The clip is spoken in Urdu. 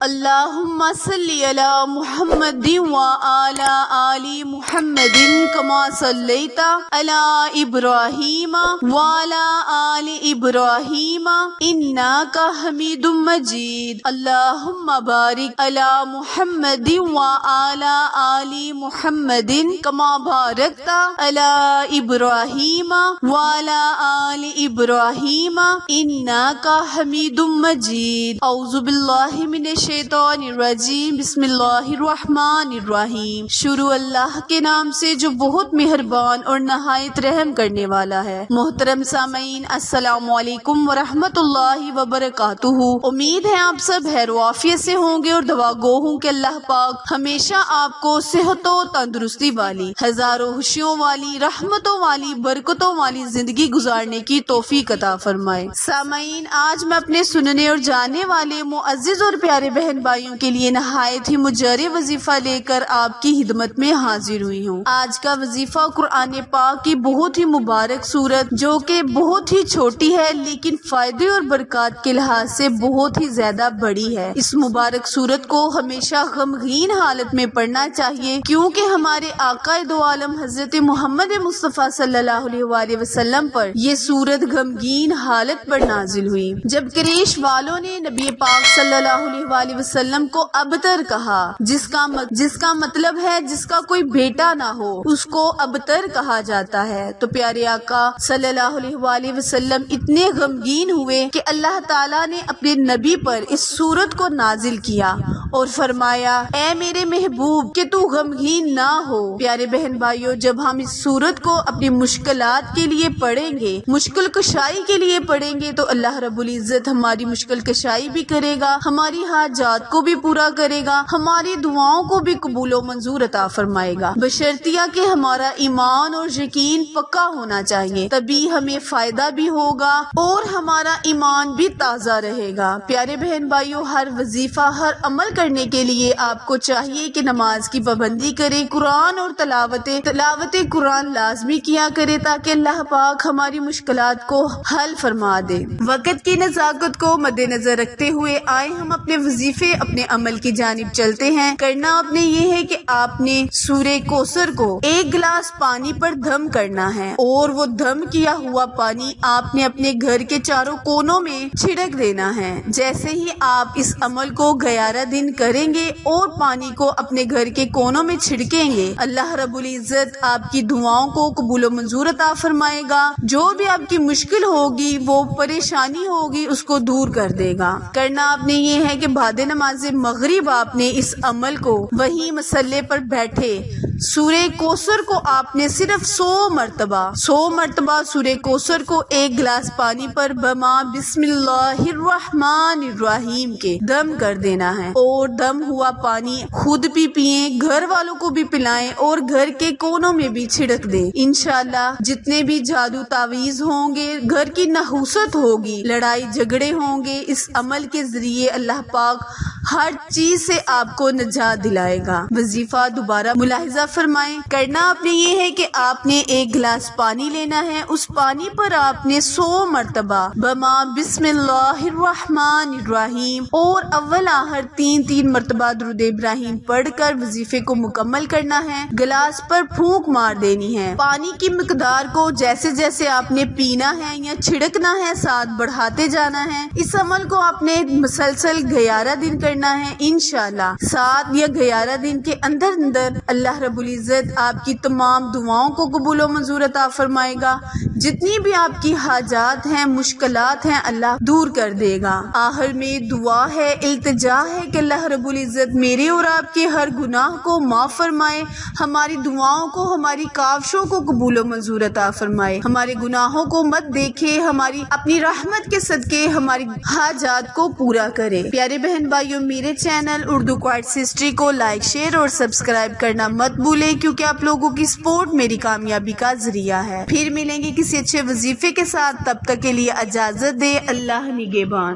اللہم صلی علی محمد وعلی آل محمد کما صلیت علی ابراہیم وعلی آل ابراہیم انک حمید مجید۔ اللہم بارک علی محمد وعلی آل محمد کما بارکت علی ابراہیم وعلی آل ابراہیم انک حمید مجید۔ اعوذ باللہ من الشیطان الرجیم، بسم اللہ الرحمن الرحیم۔ شروع اللہ کے نام سے جو بہت مہربان اور نہایت رحم کرنے والا ہے۔ محترم سامعین، السلام علیکم ورحمۃ اللہ وبرکاتہ۔ امید ہے آپ سب خیر و عافیت سے ہوں گے اور دعا گو ہوں کہ اللہ پاک ہمیشہ آپ کو صحت و تندرستی والی، ہزاروں خوشیوں والی، رحمتوں والی، برکتوں والی زندگی گزارنے کی توفیق عطا فرمائے۔ سامعین، آج میں اپنے سننے اور جاننے والے معزز اور پیارے بہن بھائیوں کے لیے نہایت ہی مجرب وظیفہ لے کر آپ کی خدمت میں حاضر ہوئی ہوں۔ آج کا وظیفہ قرآن پاک کی بہت ہی مبارک سورت، جو کہ بہت ہی چھوٹی ہے لیکن فائدے اور برکات کے لحاظ سے بہت ہی زیادہ بڑی ہے۔ اس مبارک سورت کو ہمیشہ غمگین حالت میں پڑھنا چاہیے، کیونکہ ہمارے آقا دو عالم حضرت محمد مصطفیٰ صلی اللہ علیہ وآلہ وسلم پر یہ سورت غمگین حالت پر نازل ہوئی، جب قریش والوں نے نبی پاک صلی اللہ علیہ وآلہ وسلم کو ابتر کہا، جس کا مطلب ہے جس کا کوئی بیٹا نہ ہو اس کو ابتر کہا جاتا ہے۔ تو پیارے آقا صلی اللہ علیہ وآلہ وسلم اتنے غمگین ہوئے کہ اللہ تعالیٰ نے اپنے نبی پر اس سورت کو نازل کیا اور فرمایا، اے میرے محبوب کہ تو غمگین نہ ہو۔ پیارے بہن بھائیوں، جب ہم اس سورت کو اپنی مشکلات کے لیے پڑھیں گے، مشکل کشائی کے لیے پڑھیں گے، تو اللہ رب العزت ہماری مشکل کشائی بھی کرے گا، ہماری حاجات کو بھی پورا کرے گا، ہماری دعاؤں کو بھی قبول و منظور عطا فرمائے گا، بشرطیہ کہ ہمارا ایمان اور یقین پکا ہونا چاہیے، تبھی ہمیں فائدہ بھی ہوگا اور ہمارا ایمان بھی تازہ رہے گا۔ پیارے بہن بھائیوں، ہر وظیفہ، ہر عمل کرنے کے لیے آپ کو چاہیے کہ نماز کی پابندی کریں، قرآن اور تلاوت قرآن لازمی کیا کرے، تاکہ اللہ پاک ہماری مشکلات کو حل فرما دے۔ وقت کی نزاکت کو مد نظر رکھتے ہوئے آئے ہم اپنے وظیفے، اپنے عمل کی جانب چلتے ہیں۔ کرنا آپ نے یہ ہے کہ آپ نے سورہ کوثر کو ایک گلاس پانی پر دھم کرنا ہے، اور وہ دھم کیا ہوا پانی آپ نے اپنے گھر کے چاروں کونوں میں چھڑک دینا ہے۔ جیسے ہی آپ اس عمل کو 11 دن کریں گے اور پانی کو اپنے گھر کے کونوں میں چھڑکیں گے، اللہ رب العزت آپ کی دعاؤں کو قبول و منظور عطا فرمائے گا۔ جو بھی آپ کی مشکل ہوگی، وہ پریشانی ہوگی، اس کو دور کر دے گا۔ کرنا آپ نے یہ ہے کہ بعد نماز مغرب آپ نے اس عمل کو وہی مسلے پر بیٹھے سورہ کوثر کو آپ نے صرف 100 مرتبہ سورہ کوثر کو ایک گلاس پانی پر بما بسم اللہ الرحمن الرحیم کے دم کر دینا ہے، اور دم ہوا پانی خود بھی پئیں، گھر والوں کو بھی پلائیں اور گھر کے کونوں میں بھی چھڑک دیں۔ انشاءاللہ جتنے بھی جادو تعویذ ہوں گے، گھر کی نحوست ہوگی، لڑائی جھگڑے ہوں گے، اس عمل کے ذریعے اللہ پاک ہر چیز سے آپ کو نجات دلائے گا۔ وظیفہ دوبارہ ملاحظہ فرمائیں۔ کرنا آپ نے یہ ہے کہ آپ نے ایک گلاس پانی لینا ہے، اس پانی پر آپ نے 100 مرتبہ بما بسم اللہ الرحمن الرحیم اور اول آخر 3 مرتبہ درود ابراہیم پڑھ کر وظیفے کو مکمل کرنا ہے۔ گلاس پر پھونک مار دینی ہے۔ پانی کی مقدار کو جیسے جیسے آپ نے پینا ہے یا چھڑکنا ہے، ساتھ بڑھاتے جانا ہے۔ اس عمل کو آپ نے مسلسل 11 دن کرنا ہے۔ انشاءاللہ 7 یا 11 دن کے اندر اللہ رب العزت آپ کی تمام دعاؤں کو قبول و منظور عطا فرمائے گا۔ جتنی بھی آپ کی حاجات ہیں، مشکلات ہیں، اللہ دور کر دے گا۔ آخر میں دعا ہے، التجا ہے کہ اللہ رب العزت میرے اور آپ کے ہر گناہ کو معاف فرمائے، ہماری دعاؤں کو، ہماری کاوشوں کو قبول و منظور عطا فرمائے، ہمارے گناہوں کو مت دیکھے، ہماری اپنی رحمت کے صدقے ہماری حاجات کو پورا کرے۔ پیارے بہن بھائیوں، میرے چینل اردو کوئٹس ہسٹری کو لائک، شیئر اور سبسکرائب کرنا مت بھولیں، کیونکہ آپ لوگوں کی سپورٹ میری کامیابی کا ذریعہ ہے۔ پھر ملیں گے کسی اچھے وظیفے کے ساتھ، تب تک کے لیے اجازت دے، اللہ نگہبان۔